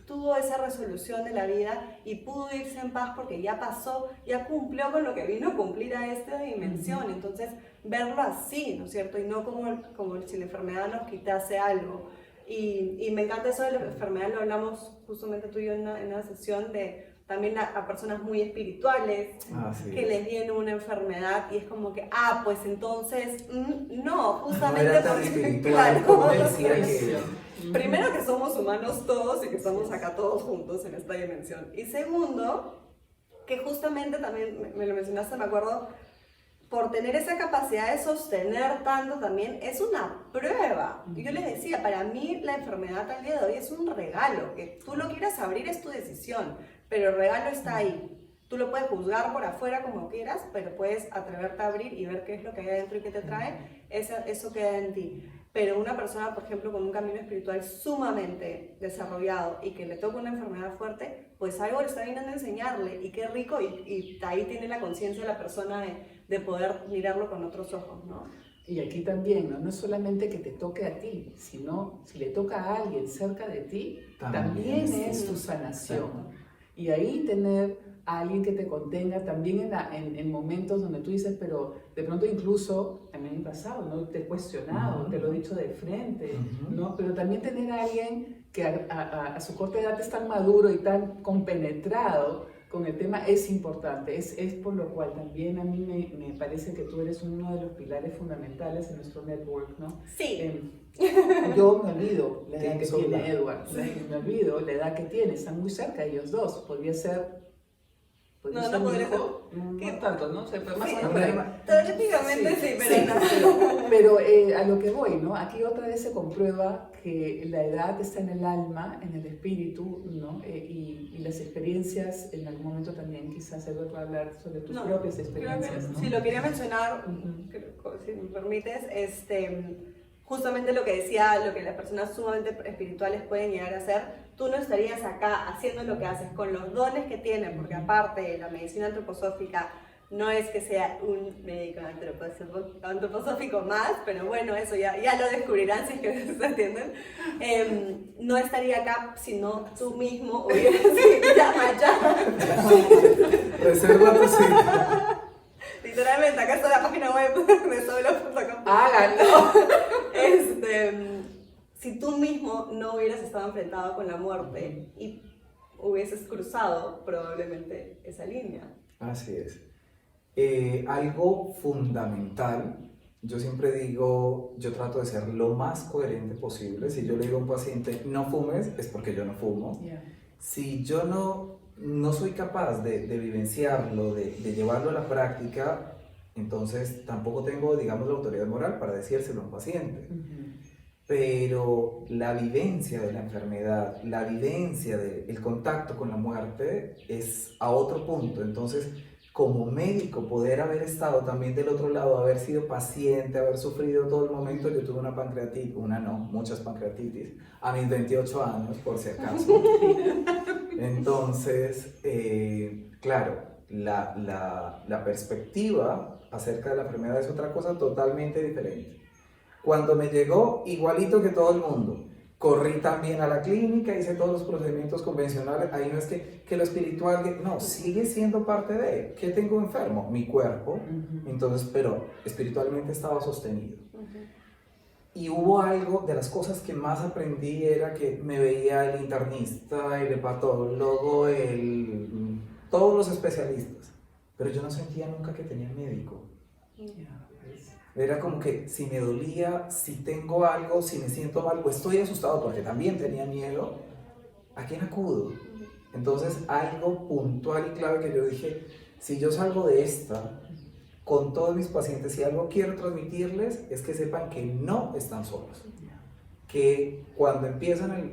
tuvo esa resolución de la vida y pudo irse en paz porque ya pasó, ya cumplió con lo que vino a cumplir a esta dimensión. Entonces verlo así, ¿no es cierto? Y no como si la enfermedad nos quitase algo. Y me encanta eso de la enfermedad, lo hablamos justamente tú y yo en una sesión de también a personas muy espirituales que les viene una enfermedad y es como que, pues entonces, no, justamente no era tan espiritual como decía que... Primero que somos humanos todos y que estamos acá todos juntos en esta dimensión. Y segundo, que justamente también, me lo mencionaste, me acuerdo, por tener esa capacidad de sostener tanto también, es una prueba. Y yo les decía, para mí la enfermedad al día de hoy es un regalo, que tú lo quieras abrir es tu decisión, pero el regalo está ahí. Tú lo puedes juzgar por afuera como quieras, pero puedes atreverte a abrir y ver qué es lo que hay adentro y qué te trae, eso queda en ti. Pero una persona, por ejemplo, con un camino espiritual sumamente desarrollado y que le toca una enfermedad fuerte, pues algo le está viniendo a enseñarle, y qué rico, y ahí tiene la conciencia de la persona de poder mirarlo con otros ojos, ¿no? Y aquí también, ¿no? No es solamente que te toque a ti, sino si le toca a alguien cerca de ti, también es tu sanación. Y ahí tener a alguien que te contenga también en momentos donde tú dices, pero de pronto incluso, a mí me ha pasado, ¿no? Te he cuestionado, te lo he dicho de frente, ¿no? Pero también tener a alguien que a su corta edad es tan maduro y tan compenetrado con el tema es importante, es por lo cual también a mí me parece que tú eres uno de los pilares fundamentales en nuestro network, ¿no? Sí. Yo me olvido la edad que tiene Edward, me olvido la edad que tiene, están muy cerca ellos dos, podría ser no podría ser. No tanto, ¿no? Pero más o menos por ahí. Teóricamente sí, pero no. Pero a lo que voy, ¿no? Aquí otra vez se comprueba que la edad está en el alma, en el espíritu, ¿no? Y las experiencias, en algún momento también quizás Edward va a hablar sobre tus propias experiencias, ¿no? Sí, lo quería mencionar, si me permites, justamente lo que decía, lo que las personas sumamente espirituales pueden llegar a hacer. Tú no estarías acá haciendo lo que haces con los dones que tienen, porque aparte la medicina antroposófica no es que sea un médico antroposófico más, pero bueno, eso ya lo descubrirán si es que se atienden. No estaría acá si no tú mismo hubieras Reserva tu sitio. Literalmente, acá está la página web de Solo.com. ¡Háganlo! Si tú mismo no hubieras estado enfrentado con la muerte y hubieses cruzado probablemente esa línea. Así es. Algo fundamental, yo siempre digo, yo trato de ser lo más coherente posible. Si yo le digo a un paciente, no fumes, es porque yo no fumo. Yeah. Si yo no soy capaz de vivenciarlo, de llevarlo a la práctica, entonces tampoco tengo, digamos, la autoridad moral para decírselo a un paciente. Pero la vivencia de la enfermedad, la vivencia del contacto con la muerte es a otro punto. Entonces, como médico, poder haber estado también del otro lado, haber sido paciente, haber sufrido todo el momento. Yo tuve una pancreatitis, muchas pancreatitis, a mis 28 años, por si acaso. Entonces, claro, la perspectiva acerca de la enfermedad es otra cosa totalmente diferente. Cuando me llegó, igualito que todo el mundo, corrí también a la clínica, hice todos los procedimientos convencionales. Ahí no es que lo espiritual, no, sigue siendo parte de, ¿qué tengo enfermo? Mi cuerpo. Entonces, pero espiritualmente estaba sostenido. Y hubo algo, de las cosas que más aprendí era que me veía el internista, el hepatólogo, todos los especialistas, pero yo no sentía nunca que tenía médico. Era como que si me dolía, si tengo algo, si me siento mal, o estoy asustado porque también tenía miedo, ¿a quién acudo? Entonces, algo puntual y clave que yo dije, si yo salgo de esta, con todos mis pacientes, si algo quiero transmitirles, es que sepan que no están solos. Que cuando empiezan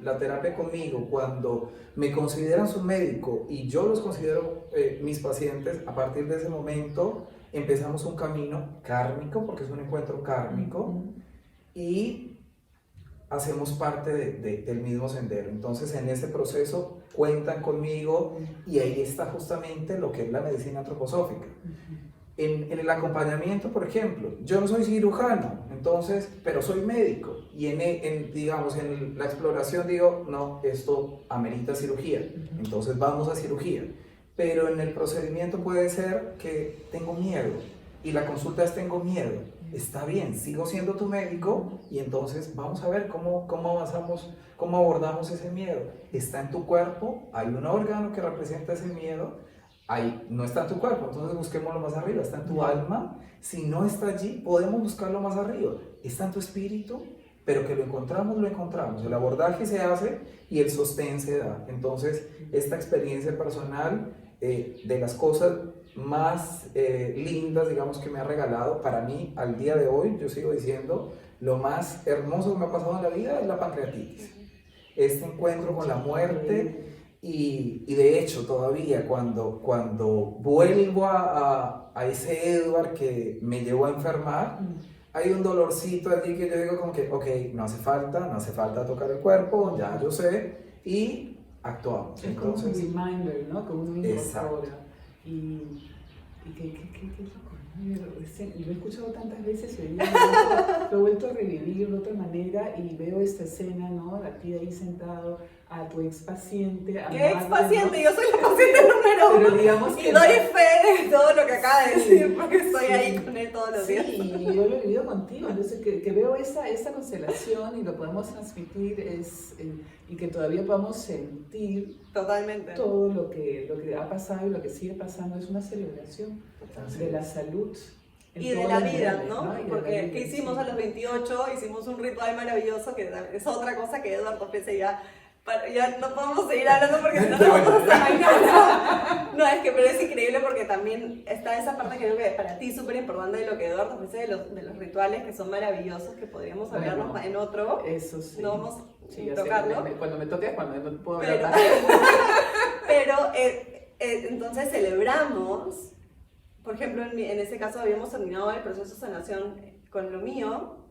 la terapia conmigo, cuando me consideran su médico y yo los considero mis pacientes, a partir de ese momento empezamos un camino kármico, porque es un encuentro kármico, y hacemos parte del mismo sendero. Entonces, en ese proceso cuentan conmigo, y ahí está justamente lo que es la medicina antroposófica. En el acompañamiento, por ejemplo, yo no soy cirujano, entonces, pero soy médico, y digamos, en la exploración digo, no, esto amerita cirugía, entonces vamos a cirugía. Pero en el procedimiento puede ser que tengo miedo, y la consulta es tengo miedo. Está bien, sigo siendo tu médico, y entonces vamos a ver cómo avanzamos, cómo abordamos ese miedo. Está en tu cuerpo, hay un órgano que representa ese miedo, no está en tu cuerpo, entonces busquémoslo más arriba. Está en tu alma, si no está allí, podemos buscarlo más arriba. Está en tu espíritu, pero que lo encontramos. El abordaje se hace y el sostén se da. Entonces, esta experiencia personal, de las cosas más lindas, digamos, que me ha regalado, para mí, al día de hoy, yo sigo diciendo, lo más hermoso que me ha pasado en la vida es la pancreatitis. Este encuentro con la muerte Y de hecho, todavía cuando vuelvo a ese Edward que me llevó a enfermar, hay un dolorcito allí que yo digo como que, ok, no hace falta tocar el cuerpo, ya yo sé, y actuamos. Es Entonces, como un reminder, ¿no? Como uno exacto. incorpora. Y qué loco, ¿no? Lo he escuchado tantas veces y hoy día lo he vuelto a revivir de otra manera y veo esta escena, ¿no? A ti ahí sentado, a tu ex paciente. ¿Qué ex paciente? Yo soy la paciente número uno. Pero digamos que y doy fe de todo lo que acaba de decir, porque estoy ahí con él todos los días. Sí, y yo lo he vivido contigo, entonces que veo esa constelación y lo podemos transmitir y que todavía podamos sentir Totalmente. todo lo que ha pasado y lo que sigue pasando es una celebración de la salud. Y de la vida, ¿no? Porque ¿qué hicimos a los 28? Hicimos un ritual maravilloso que es otra cosa que Eduardo ofrece ya. Ya no podemos seguir hablando porque si no nos vamos hasta mañana. No, es que pero es increíble porque también está esa parte que creo que para ti es súper importante de lo que Eduardo ofrece de los rituales que son maravillosos, que podríamos hablarnos en otro. Eso sí. No vamos sí, a tocarlo. Cuando me toque, cuando no puedo hablar más. Pero entonces celebramos, por ejemplo, en ese caso habíamos terminado el proceso de sanación con lo mío.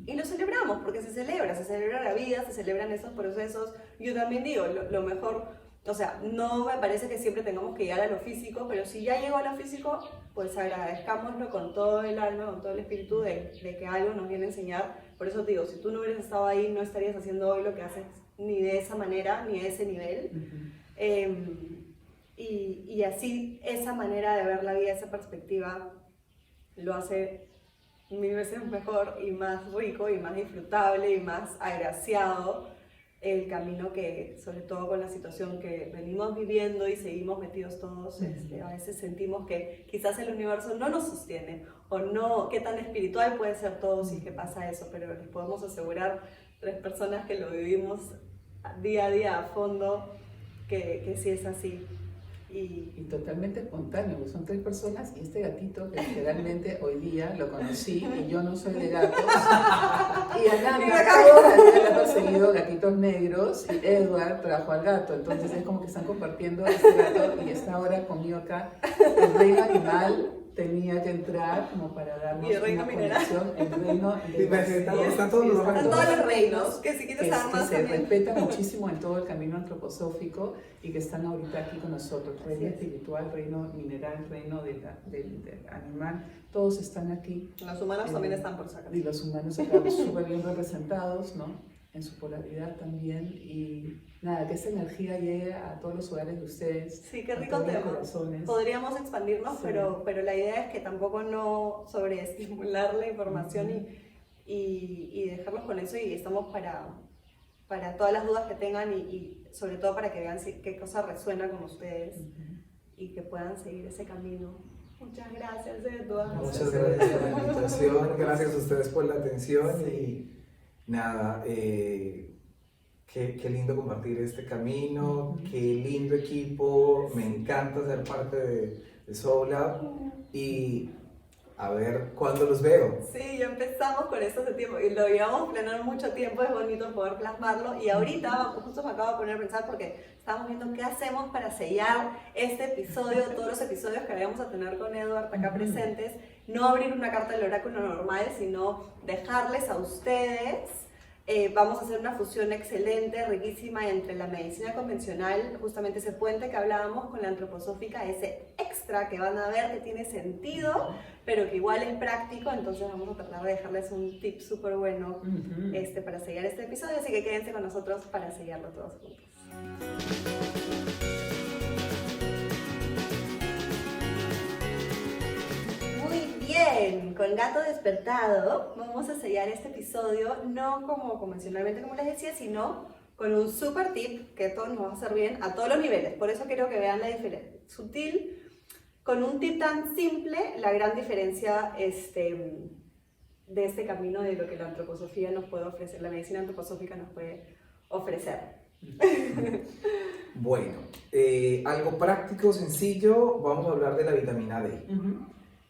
Y lo celebramos, porque se celebra la vida, se celebran esos procesos. Yo también digo, lo mejor, o sea, no me parece que siempre tengamos que llegar a lo físico, pero si ya llegó a lo físico, pues agradezcámoslo con todo el alma, con todo el espíritu de que algo nos viene a enseñar. Por eso digo, si tú no hubieras estado ahí, no estarías haciendo hoy lo que haces, ni de esa manera, ni a ese nivel. Y así, esa manera de ver la vida, esa perspectiva, lo hace 1000 veces mejor y más rico y más disfrutable y más agraciado el camino que, sobre todo con la situación que venimos viviendo y seguimos metidos todos, a veces sentimos que quizás el universo no nos sostiene o no, qué tan espiritual puede ser todo si es que pasa eso, pero les podemos asegurar 3 personas que lo vivimos día a día a fondo que sí es así. Y totalmente espontáneo, porque son 3 personas y este gatito que literalmente hoy día lo conocí y yo no soy de gatos y Ananda toda la vida le ha perseguido gatitos negros y Edward trajo al gato, entonces es como que están compartiendo este gato y está ahora conmigo acá. El reino animal tenía que entrar como para darnos una conexión, el reino están todos los reinos, que si quieres saber más se también. respeta muchísimo en todo el camino antroposófico y que están ahorita aquí con nosotros, reino espiritual, reino mineral, reino del animal, todos están aquí. Los humanos también están por sacar. Y los humanos están súper bien representados, ¿no? En su polaridad también y nada, que esa energía llegue a todos los hogares de ustedes. Sí, qué rico tema. Podríamos expandirnos, sí. pero la idea es que tampoco no sobreestimular la información y dejarlos con eso y estamos para todas las dudas que tengan y sobre todo para que vean qué cosa resuena con ustedes y que puedan seguir ese camino. Muchas gracias, Eduardo. Muchas gracias por la invitación, gracias a ustedes por la atención y nada, qué lindo compartir este camino, qué lindo equipo, me encanta ser parte de Soul Lab y a ver cuándo los veo. Sí, ya empezamos con esto hace tiempo y lo llevamos planeando mucho tiempo, es bonito poder plasmarlo y ahorita justo me acabo de poner a pensar porque estábamos viendo qué hacemos para sellar este episodio, todos los episodios que vamos a tener con Edward acá presentes, no abrir una carta del oráculo normal, sino dejarles a ustedes. Vamos a hacer una fusión excelente, riquísima entre la medicina convencional, justamente ese puente que hablábamos con la antroposófica, ese extra que van a ver que tiene sentido, pero que igual es práctico, entonces vamos a tratar de dejarles un tip súper bueno para sellar este episodio, así que quédense con nosotros para sellarlo todos juntos. Bien, con Gato Despertado vamos a sellar este episodio no como convencionalmente como les decía, sino con un super tip que a todos nos va a hacer bien a todos los niveles. Por eso quiero que vean la diferencia. Sutil, con un tip tan simple, la gran diferencia de este camino de lo que la antroposofía nos puede ofrecer, la medicina antroposófica nos puede ofrecer. Bueno, algo práctico, sencillo, vamos a hablar de la vitamina D.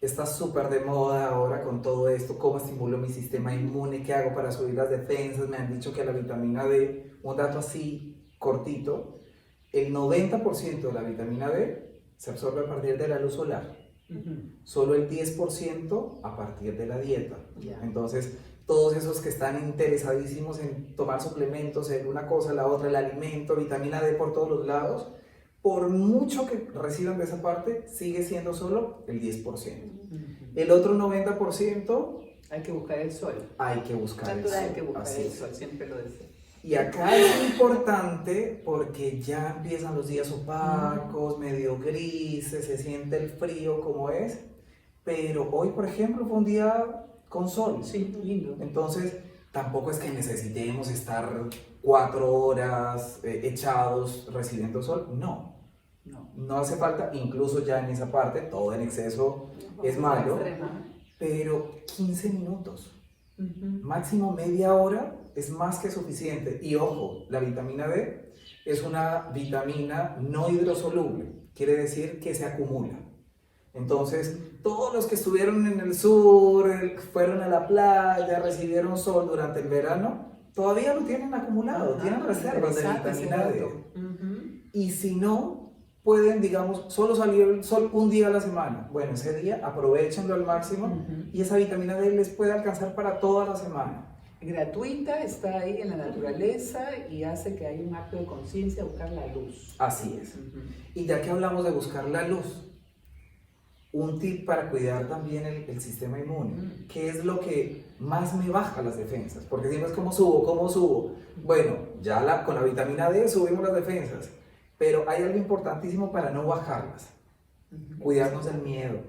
Está súper de moda ahora con todo esto, cómo estimulo mi sistema inmune, qué hago para subir las defensas, me han dicho que la vitamina D, un dato así cortito, el 90% de la vitamina D se absorbe a partir de la luz solar, solo el 10% a partir de la dieta. Entonces, todos esos que están interesadísimos en tomar suplementos, en una cosa, la otra, el alimento, vitamina D por todos los lados, por mucho que reciban de esa parte, sigue siendo solo el 10%. El otro 90% hay que buscar el sol. Hay que buscar el sol. Hay que buscar el sol, siempre lo decía. Y acá es importante porque ya empiezan los días opacos, medio grises, se siente el frío como es, pero hoy, por ejemplo, fue un día con sol. Sí, lindo. Entonces, tampoco es que necesitemos estar 4 horas echados recibiendo sol, no hace falta, incluso ya en esa parte, todo en exceso es malo, pero 15 minutos, máximo media hora es más que suficiente. Y ojo, la vitamina D es una vitamina no hidrosoluble, quiere decir que se acumula. Entonces, todos los que estuvieron en el sur, fueron a la playa, recibieron sol durante el verano, todavía lo tienen acumulado, tienen reservas de vitamina D. Y si no, pueden, digamos, solo salir el sol un día a la semana. Bueno, ese día aprovechenlo al máximo y esa vitamina D les puede alcanzar para toda la semana. Gratuita, está ahí en la naturaleza y hace que haya un acto de conciencia, buscar la luz. Así es. Y ya que hablamos de buscar la luz, un tip para cuidar también el sistema inmune, que es lo que más me baja las defensas, porque siempre es como subo. Bueno, ya con la vitamina D subimos las defensas, pero hay algo importantísimo para no bajarlas, cuidarnos del miedo.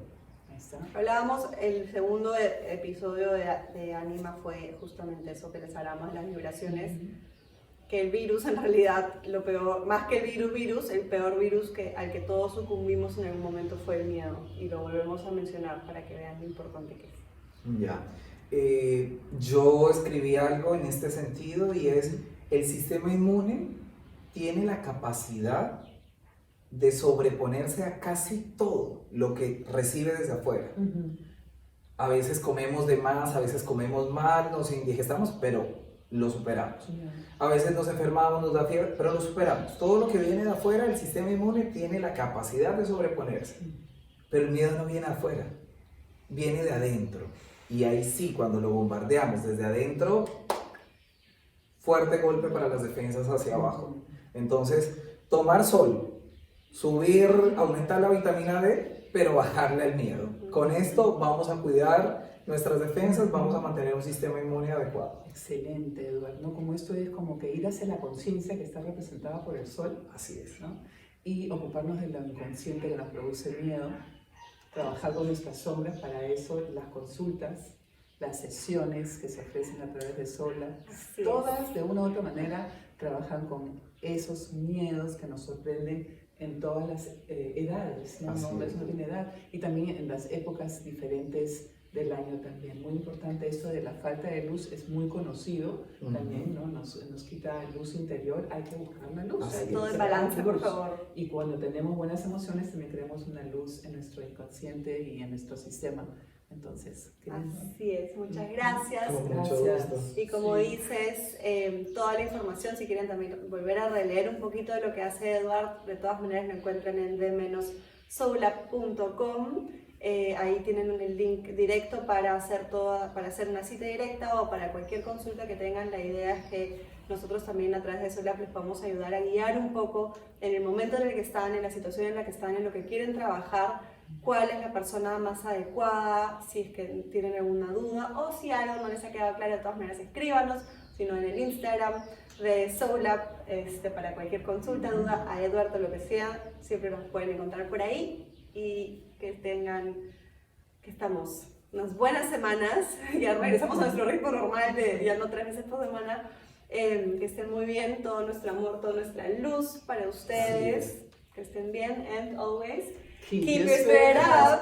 Hablábamos, el segundo episodio de Anima fue justamente eso, que les hablamos de las vibraciones, que el virus en realidad, lo peor, más que el virus, el peor virus al que todos sucumbimos en algún momento fue el miedo, y lo volvemos a mencionar para que vean lo importante que es. Ya, yo escribí algo en este sentido y es, el sistema inmune tiene la capacidad de sobreponerse a casi todo lo que recibe desde afuera. A veces comemos de más, a veces comemos mal, nos indigestamos, pero lo superamos. A veces nos enfermamos, nos da fiebre, pero lo superamos. Todo lo que viene de afuera, el sistema inmune tiene la capacidad de sobreponerse. Pero el miedo no viene de afuera, viene de adentro. Y ahí sí, cuando lo bombardeamos desde adentro, fuerte golpe para las defensas hacia abajo. Entonces, tomar sol, subir, aumentar la vitamina D, pero bajarle al miedo. Con esto vamos a cuidar nuestras defensas, vamos a mantener un sistema inmune adecuado. Excelente, Eduardo, ¿no? Como esto es como que ir hacia la conciencia que está representada por el sol. Así es. ¿No? Y ocuparnos de lo inconsciente que nos produce miedo, trabajar con nuestras sombras, para eso las consultas, las sesiones que se ofrecen a través de Soula, todas de una u otra manera trabajan con esos miedos que nos sorprenden en todas las edades, ¿no? No tiene edad, y también en las épocas diferentes del año también. Muy importante esto de la falta de luz, es muy conocido también, ¿no? Nos quita luz interior, hay que buscar la luz. Todo el balance, por favor. Y cuando tenemos buenas emociones también creamos una luz en nuestro inconsciente y en nuestro sistema. Entonces, así es, muchas gracias. Gracias. Y como dices, toda la información, si quieren también volver a releer un poquito de lo que hace Eduard, de todas maneras lo encuentran en d-soula.com. Ahí tienen el link directo para hacer una cita directa o para cualquier consulta que tengan. La idea es que nosotros también a través de Soula les podamos ayudar a guiar un poco en el momento en el que están, en la situación en la que están, en lo que quieren trabajar, cuál es la persona más adecuada, si es que tienen alguna duda o si algo no les ha quedado claro. De todas maneras, escríbanos, sino en el Instagram de Soula, para cualquier consulta, duda, a Eduardo, lo que sea, siempre nos pueden encontrar por ahí. Y que estamos unas buenas semanas, ya regresamos a nuestro ritmo normal de ya no 3 veces por semana, que estén muy bien, todo nuestro amor, toda nuestra luz para ustedes, que estén bien, and always keep your spirit up.